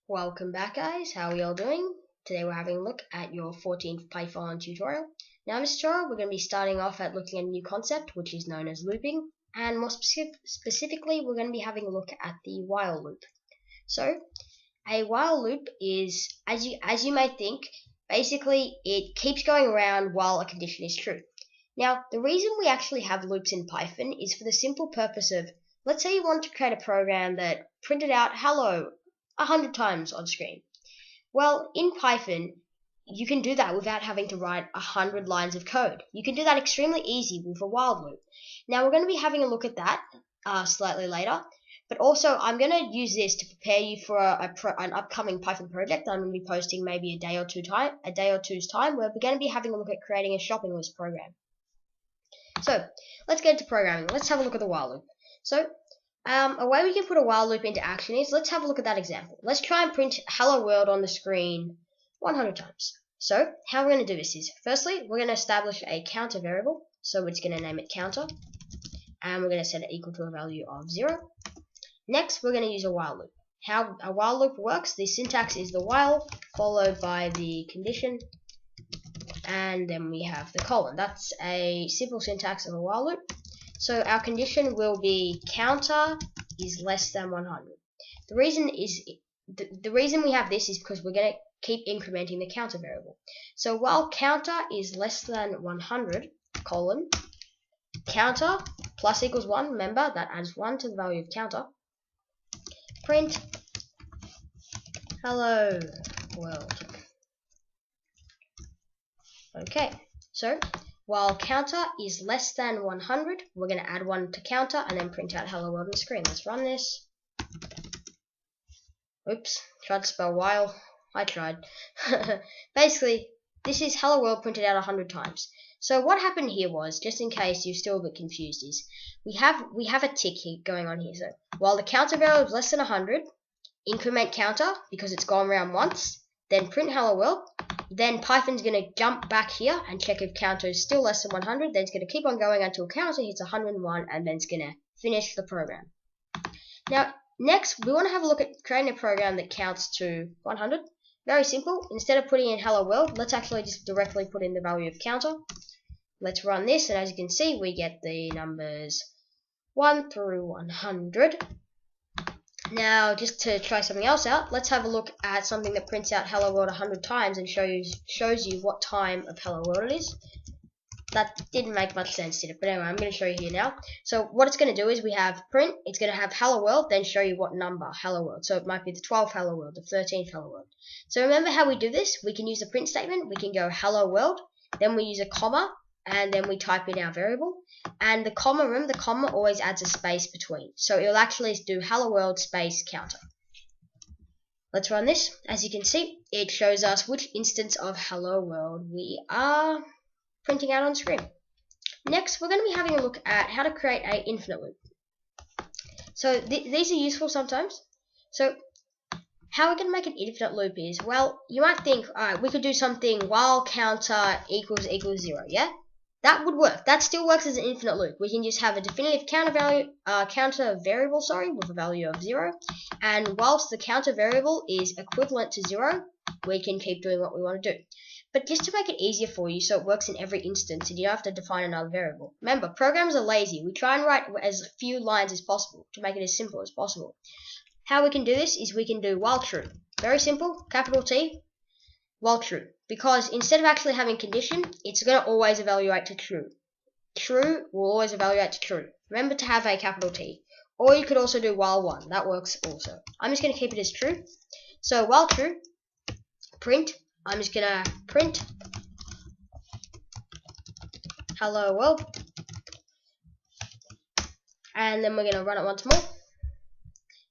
Welcome back, guys. How are we all doing? Today we're having a look at your 14th Python tutorial. Now in this tutorial we're going to be starting off at looking at a new concept which is known as looping, and more specifically we're going to be having a look at the while loop. So a while loop is, as you may think, basically it keeps going around while a condition is true. Now the reason we actually have loops in Python is for the simple purpose of, let's say you want to create a program that printed out hello 100 times on screen. Well, in Python, you can do that without having to write 100 lines of code. You can do that extremely easy with a while loop. Now, we're going to be having a look at that slightly later, but also I'm going to use this to prepare you for an upcoming Python project I'm going to be posting maybe a day or two's time, where we're going to be having a look at creating a shopping list program. So, let's get into programming. Let's have a look at the while loop. So, a way we can put a while loop into action is, let's have a look at that example. Let's try and print hello world on the screen 100 times. So, how we're going to do this is, firstly, we're going to establish a counter variable. So, we're just going to name it counter. And we're going to set it equal to a value of 0. Next, we're going to use a while loop. How a while loop works, the syntax is the while, followed by the condition, and then we have the colon. That's a simple syntax of a while loop. So our condition will be counter is less than 100. The reason we have this is because we're going to keep incrementing the counter variable. So while counter is less than 100, colon, counter plus equals 1, remember that adds 1 to the value of counter, print hello world. Okay, so while counter is less than 100, we're going to add 1 to counter and then print out hello world on the screen. Let's run this. Oops, tried to spell while. I tried. Basically, this is hello world printed out 100 times. So what happened here was, just in case you're still a bit confused, is we have a tick here going on here. So while the counter variable is less than 100, increment counter because it's gone around once, then print hello world. Then Python's going to jump back here and check if counter is still less than 100. Then it's going to keep on going until counter hits 101, and then it's going to finish the program. Now, next, we want to have a look at creating a program that counts to 100. Very simple. Instead of putting in hello world, let's actually just directly put in the value of counter. Let's run this, and as you can see, we get the numbers 1 through 100. Now, just to try something else out, let's have a look at something that prints out hello world 100 times and shows you what time of hello world it is. That didn't make much sense, did it? But anyway, I'm going to show you here now. So what it's going to do is we have print, it's going to have hello world, then show you what number hello world. So it might be the 12th hello world, the 13th hello world. So remember how we do this? We can use the print statement, we can go hello world, then we use a comma, and then we type in our variable. And the comma, remember the comma always adds a space between. So it'll actually do hello world space counter. Let's run this. As you can see, it shows us which instance of hello world we are printing out on screen. Next, we're going to be having a look at how to create an infinite loop. So these are useful sometimes. So how we're going to make an infinite loop is, well, you might think, alright, we could do something while counter equals 0, yeah? That would work. That still works as an infinite loop. We can just have a definitive counter variable with a value of 0, and whilst the counter variable is equivalent to 0, we can keep doing what we want to do. But just to make it easier for you, so it works in every instance, and you don't have to define another variable. Remember, programs are lazy. We try and write as few lines as possible to make it as simple as possible. How we can do this is we can do while true. Very simple, capital T, while true. Because instead of actually having condition, it's going to always evaluate to true. True will always evaluate to true. Remember to have a capital T. Or you could also do while 1. That works also. I'm just going to keep it as true. So while true, print. I'm just going to print hello world. And then we're going to run it once more.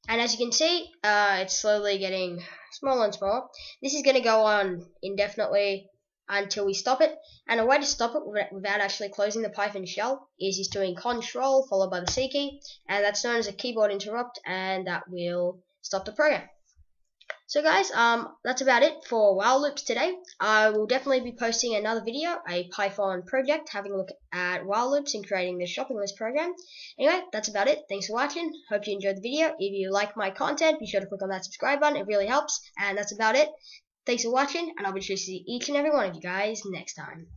And as you can see, it's slowly getting smaller and smaller. This is going to go on indefinitely until we stop it. And a way to stop it without actually closing the Python shell is just doing Control followed by the C key. And that's known as a keyboard interrupt, and that will stop the program. So guys, that's about it for while loops today. I will definitely be posting another video, a Python project, having a look at while loops and creating the shopping list program. Anyway, that's about it. Thanks for watching. Hope you enjoyed the video. If you like my content, be sure to click on that subscribe button. It really helps. And that's about it. Thanks for watching, and I'll be sure to see each and every one of you guys next time.